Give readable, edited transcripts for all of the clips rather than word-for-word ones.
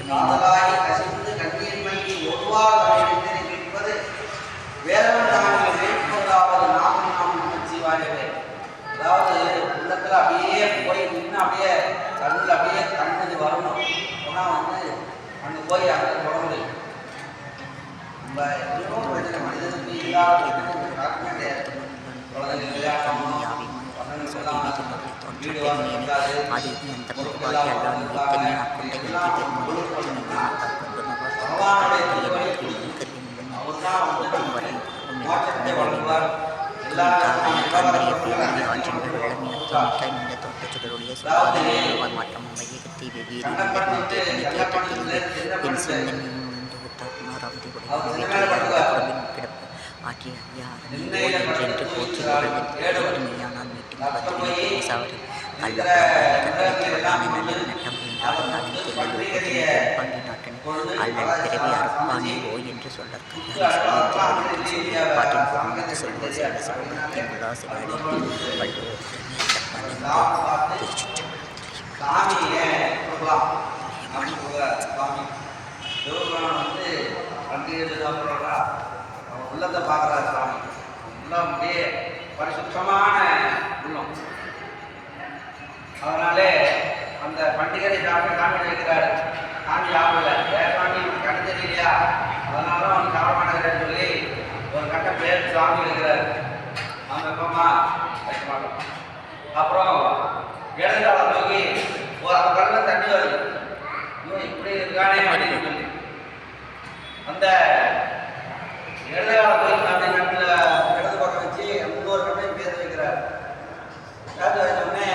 காதலாகி கசிந்து கண்ணீர்மையை ஒருவாறு கேட்பது வேறவன் நாங்கள் வேட்பொருளாவது நாமும் நாம் நமச்சிவாயவே. அதாவது உள்ளத்தில் அப்படியே போய் நின்று அப்படியே கண்ணில் அப்படியே கண்ணது வரணும். ஆனால் அங்கே போய் அங்கே தொட முடியும். நம்ம எவ்வளோ பிரச்சனை மனிதனுக்கு இல்லாத காரணமே குழந்தைங்க விளையாடணும், வீடு உள்ளத்தை பார்க்குறாரு சாமி. உள்ளம் அப்படியே பரிசுத்தமான உள்ளம். அதனாலே அந்த பண்டிகை சாமி வைக்கிறாரு. சாமி சாப்பிடல, சாமி கண் தெரியலையா, அதனால அவன் சாப்பிட மாட்டேங்கிறேன்னு சொல்லி ஒரு கட்ட பேர் சாமி வைக்கிறாரு. அவங்க அப்பமா வைக்க மாட்டோம். அப்புறம் இடதுகால நோக்கி ஒரு அந்த கண்ணில் தண்ணி வருது. இன்னும் இப்படி இருக்கானே அப்படின்னு சொல்லி அந்த இடதுகால கோயில் சாமி கண்ணில் இடது பக்கம் வச்சு இன்னொரு கண்ணையும் பேர் வைக்கிறார். பேர் வச்சோடனே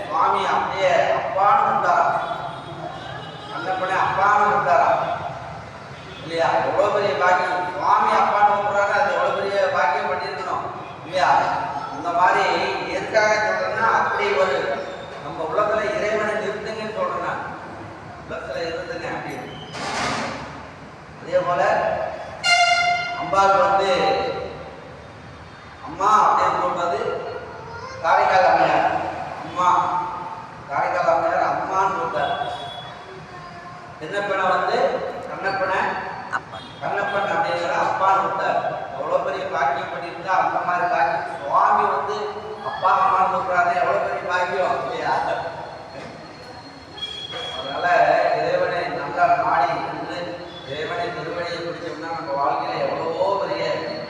சுவாமி அப்படியே அப்பான்னு விட்டாரா, கண்ணப்பனே அப்பான்னு விட்டாரா இல்லையா? எவ்வளோ பெரிய பாக்கியம். சுவாமி அப்பான்னு விட்டுறாரு, அது எவ்வளோ பெரிய பாக்கியம் பண்ணியிருக்கணும் இல்லையா? இந்த மாதிரி எதுக்காக சொல்றேன்னா, அப்படி ஒரு நம்ம உள்ளத்துல இறைவனை நிறுத்துங்கன்னு சொல்றேன். நான் உள்ளத்துல இருந்துங்க அப்படின்னு. அதே போல அம்பாள் அம்மா அப்படின்னு சொல்றது காரைக்கால் அம்மையார். அம்மா காரைக்கால் அம்மையார் அம்மான்னு சொல்றார். கண்ணப்பனை கண்ணப்பன் அப்படிங்கிற அப்பான்னு விட்டார். எவ்வளோ பெரிய பாக்கியம் பண்ணியிருந்தா அந்த மாதிரி பாக்கியம். சுவாமி அப்பா அம்மான்னு சொல்றாரு, எவ்வளோ பெரிய பாக்கியம் இல்லையா? அதனால இறைவனை நல்லா நாடி இருந்து இறைவனை திருவடியை பிடிச்சோம்னா நம்ம வாழ்க்கையில எவ்வளவோ பெரிய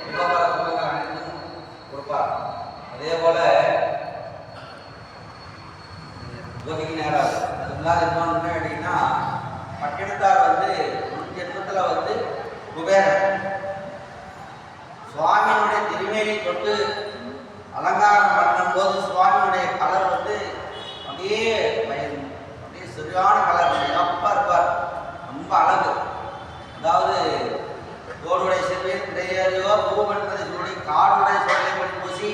உபகார சுகங்கள் அனைத்தும் கொடுப்பார். அதே போல யோகிக்கு நேரம் அதுலாம் என்ன கேட்டீங்கன்னா, பட்டினத்தார் ஜென்மத்தில் குபேரன் சுவாமியினுடைய திருமேனி தொட்டு அலங்காரம் பண்ணும்போது சுவாமியுடைய கலர் அப்படியே சரியான கலர், சிறப்பா இருப்பார். ரொம்ப அழகு. அதாவது தோடுடைய செவ்வையில் கிடையாதையோ பூவென்பதை சொல்லி காடுடைய சொல்லை படி பூசி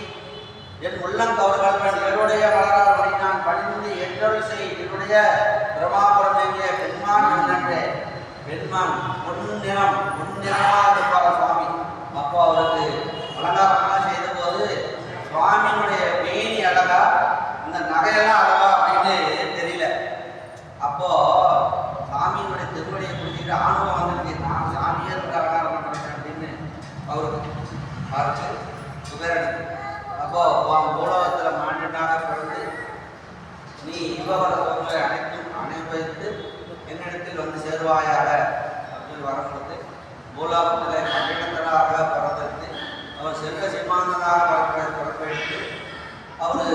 என் உள்ளம் கவர்கள் என்னுடைய வளரால் நான் பணிந்து என்றொரு செய் என்னுடைய பிரமாபுரம் எங்கிய பெண்மான் என்னன்றே பெண்மான் முன்னிறமாக இருப்பார் சுவாமி. அப்போ அவருக்கு அலங்காரம்லாம் செய்த போது சுவாமியினுடைய மேனி அழகா, இந்த நகையெல்லாம் அழகா அப்படின்னு தெரியல. அப்போ சாமியினுடைய திருவடியை பிடிச்சிட்டு ஆணவம் வந்துருக்கு, நான் சாமியே அலங்காரம் பண்ணுறேன் அப்படின்னு அவருக்கு பார்த்து குபேரனுக்கு. அப்போ பூலோகத்தில் மாண்டனாக பிறந்து நீ இவ்வளவு சோதனை அனைத்தும் அனுபவித்து என்னிடத்தில் சேருவாயாக அப்படின்னு வரும்போது பூலோகத்தில் பட்டினத்தராக பிறந்தெடுத்து அவர் செல்வ சிம்மாந்தனாக பிறப்பெடுத்து அவர்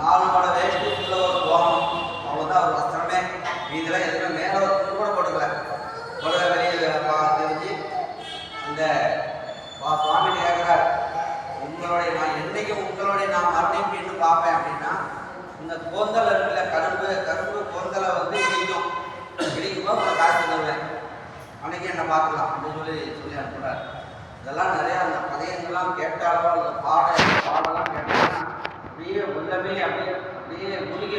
4 மட வேஷ்டிக்குள்ள ஒரு கோமம், அவ்வளோதான் அவர் வஸ்திரமே. இதெல்லாம் எதுவுமே மேலே ஒரு துணி கூட போட்டுக்கல. உலக வெளியே தெரிஞ்சு அந்த சுவாமி கேட்குறார், நான் என்னைக்கும் உங்களுடைய நான் மறுபடியும் மீண்டும் பார்ப்பேன் அப்படின்னா இந்த கோந்தல் இருக்குல்ல, கரும்பு கோந்தலை இடிக்கும், இடிக்கும்போது உங்களை காசு தருவேன், அன்னைக்கு என்னை பார்க்கலாம் அப்படின்னு சொல்லி அனுப்புகிறார். இதெல்லாம் நிறையா அந்த கதையெல்லாம் கேட்டாலோ அந்த பாடலாம் கேட்டாங்கன்னா அப்படியே உள்ளமே அப்படியே முழுகி